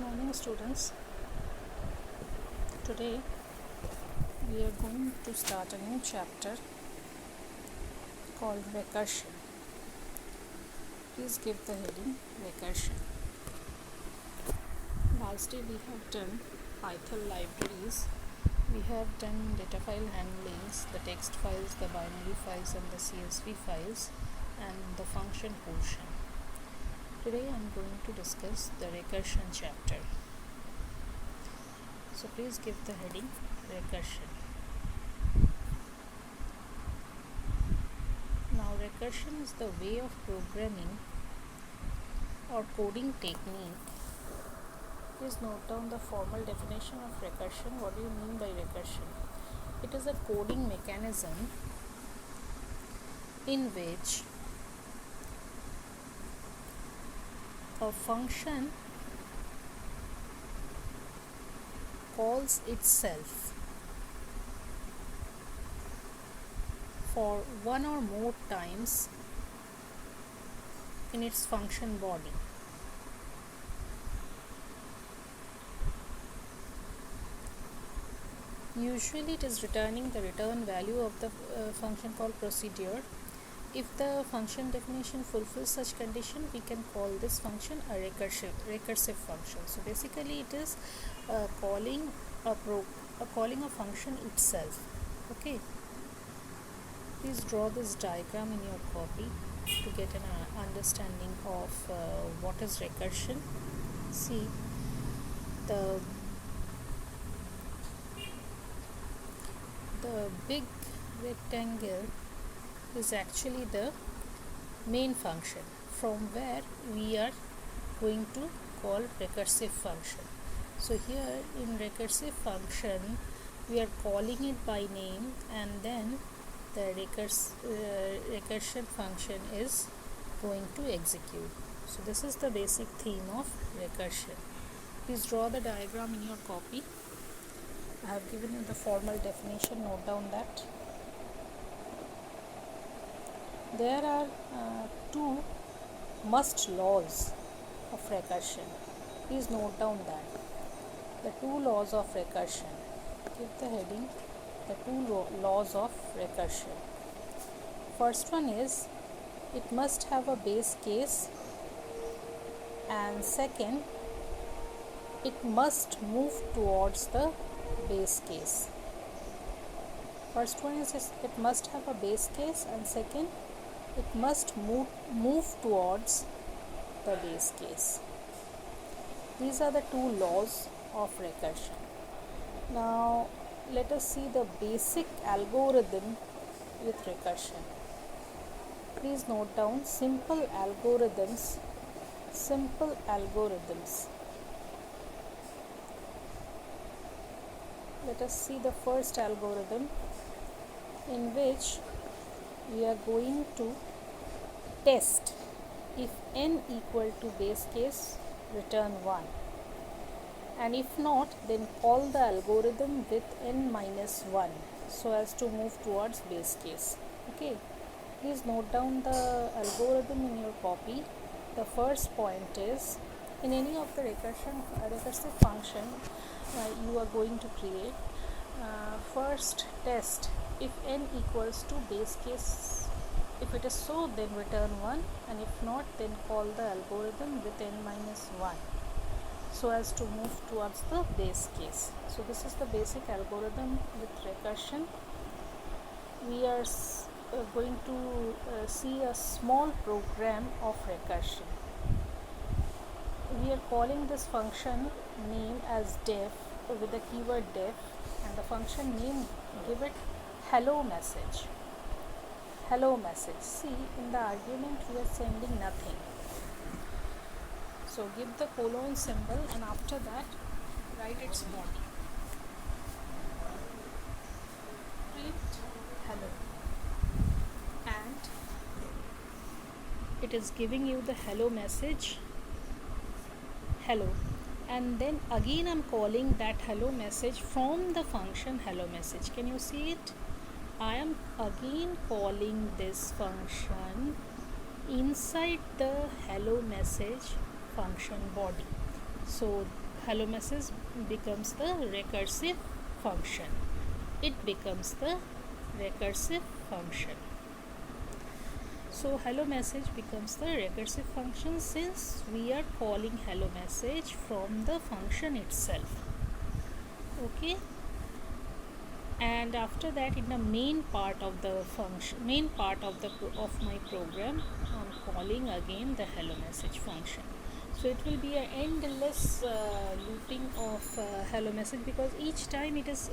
Morning, students. Today we are going to start a new chapter called recursion. Please give the heading recursion. Last day we have done Python libraries. We have done data file handlings, the text files, the binary files, and the CSV files, and the function portion. Today I am going to discuss the recursion chapter. So please give the heading recursion. Now recursion is the way of programming or coding technique. Please note down the formal definition of recursion. What do you mean by recursion? It is a coding mechanism in which a function calls itself for one or more times in its function body. Usually it is returning the return value of the function called procedure. If the function definition fulfills such condition, we can call this function a recursive function. So basically it is calling a function itself. Okay, please draw this diagram in your copy to get an understanding of what is recursion. See, the big rectangle is actually the main function from where we are going to call recursive function. So here in recursive function we are calling it by name, and then the recursion function is going to execute. So this is the basic theme of recursion. Please draw the diagram in your copy. I have given you the formal definition. Note down that. There are two must laws of recursion. Please note down that. The two laws of recursion. Give the heading the two laws of recursion. First one is it must have a base case, and second, it must move towards the base case. First one is it must have a base case, and second, it must move towards the base case. These are the two laws of recursion. Now let us see the basic algorithm with recursion. Please note down simple algorithms. Let us see the first algorithm, in which we are going to test if n equal to base case, return 1, and if not, then call the algorithm with n minus 1 so as to move towards base case. Okay, please note down the algorithm in your copy. The first point is, in any of the recursive function you are going to create, first test if n equals to base case. If it is so, then return 1, and if not, then call the algorithm with n minus 1 so as to move towards the base case. So this is the basic algorithm with recursion. We are going to see a small program of recursion. We are calling this function name as def with the keyword def, and the function name, give it hello message. See, in the argument we are sending nothing. So give the colon symbol, and after that write its body. Print hello, and it is giving you the hello message, hello, and then again I'm calling that hello message from the function hello message. Can you see it? I am again calling this function inside the hello message function body. So hello message becomes the recursive function. It becomes the recursive function. So hello message becomes the recursive function since we are calling hello message from the function itself. Okay, and after that, in the main part of the function, main part of my program, I'm calling again the hello message function. So it will be an endless looping of hello message, because each time it is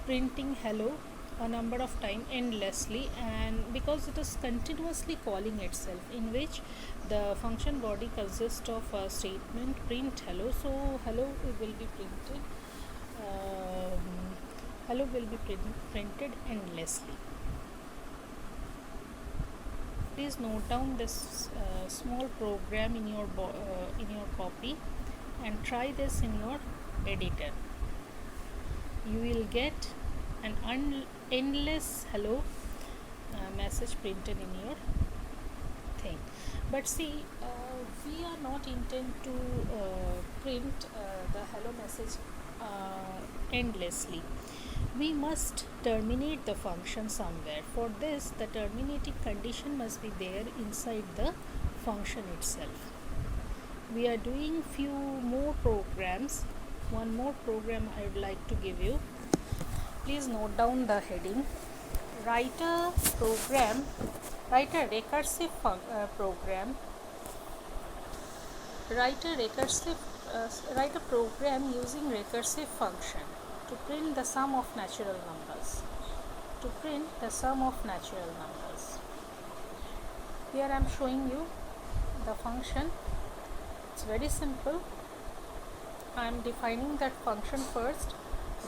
printing hello a number of time endlessly, and because it is continuously calling itself, in which the function body consists of a statement print hello. So hello will be printed hello will be printed endlessly. Please note down this small program in your copy and try this in your editor. You will get an endless hello message printed in your thing. But see, we are not intent to print the hello message endlessly. We must terminate the function somewhere. For this, the terminating condition must be there inside the function itself. We are doing few more programs. One more program I would like to give you. Please note down the heading. Write a program, write a recursive program. Write a program using recursive function to print the sum of natural numbers. To print the sum of natural numbers. Here I am showing you the function. It's very simple. I am defining that function first,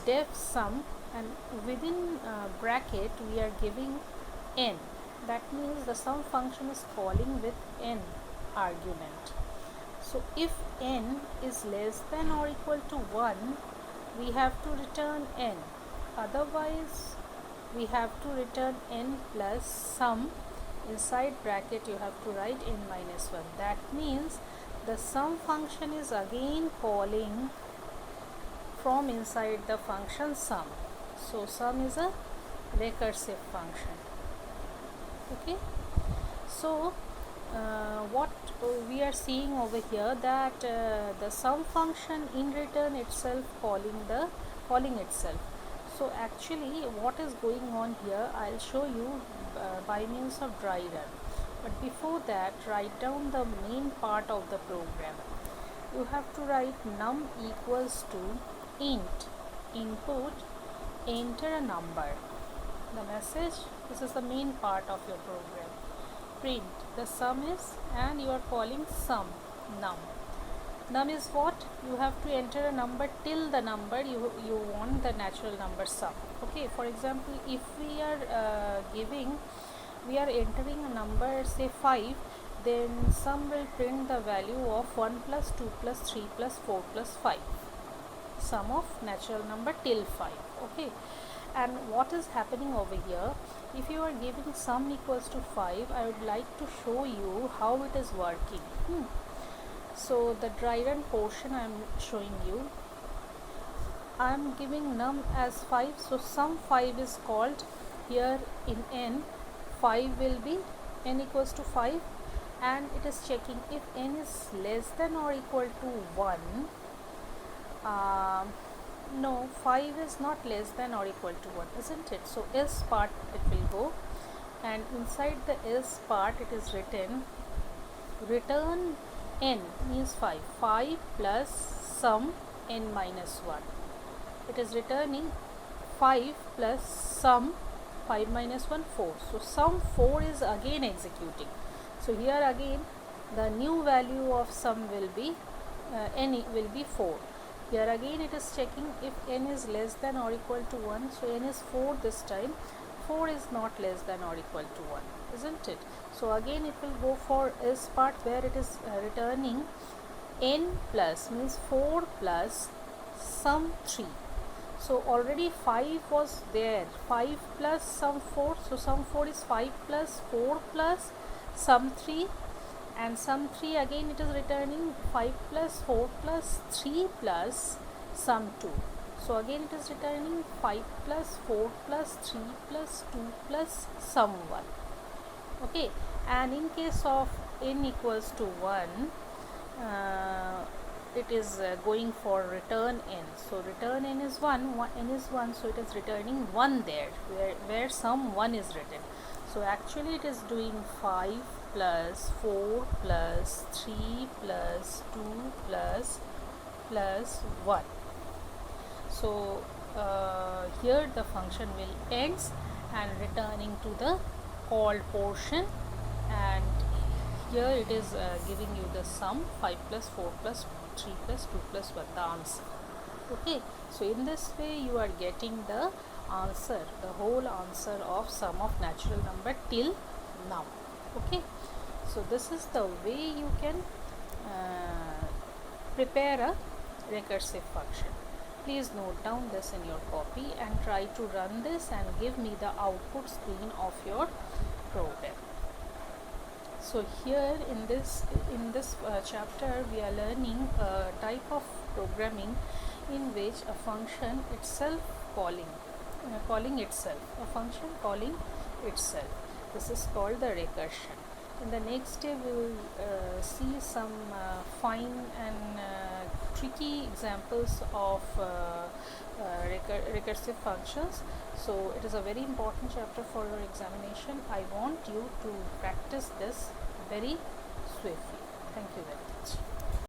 def sum, and within bracket we are giving n. That means the sum function is calling with n argument. So if n is less than or equal to 1, we have to return n. Otherwise, we have to return n plus sum. Inside bracket you have to write n minus 1. That means the sum function is again calling from inside the function sum. So sum is a recursive function. Okay. So what we are seeing over here, that the sum function in return itself calling itself. So actually what is going on here, I'll show you by means of dry run. But before that, write down the main part of the program. You have to write num equals to int input, enter a number. The message, this is the main part of your program. Print the sum is, and you are calling sum num. Num is what? You have to enter a number till the number you want the natural number sum. Okay, for example, if we are entering a number, say 5, then sum will print the value of 1 plus 2 plus 3 plus 4 plus 5. Sum of natural number till 5. Okay, and what is happening over here, if you are giving sum equals to 5, I would like to show you how it is working. So the dry run portion I am showing you. I am giving num as 5, so sum 5 is called here in n. 5 will be n equals to 5, and it is checking if n is less than or equal to 1. No, 5 is not less than or equal to 1, isn't it? So else part it will go, and inside the else part it is written return n means 5. 5 plus sum n minus 1. It is returning 5 plus sum 5 minus 1 4. So sum 4 is again executing. So here again the new value of sum will be n will be 4. Here again it is checking if n is less than or equal to 1. So n is 4 this time. 4 is not less than or equal to 1, isn't it? So again it will go for else part, where it is returning n plus means 4 plus sum 3. So already 5 was there, 5 plus sum 4. So sum 4 is 5 plus 4 plus sum 3, and sum 3 again it is returning 5 plus 4 plus 3 plus sum 2. So again it is returning 5 plus 4 plus 3 plus 2 plus sum 1. Okay, and in case of n equals to 1, it is going for return n. So return n is 1, n is 1, so it is returning 1 there where sum 1 is written. So actually it is doing 5 plus 4 plus 3 plus 2 plus 1. So here the function will ends and returning to the called portion, and here it is giving you the sum 5 plus 4 plus 3 plus 2 plus 1, the answer. Okay, so in this way you are getting the answer, the whole answer of sum of natural number till now. Okay, so this is the way you can prepare a recursive function. Please note down this in your copy and try to run this and give me the output screen of your program. So here in this chapter we are learning a type of programming in which a function itself calling itself, a function calling itself. This is called the recursion. In the next day we will see some fine and tricky examples of recursive functions. So it is a very important chapter for your examination. I want you to practice this very swiftly. Thank you very much.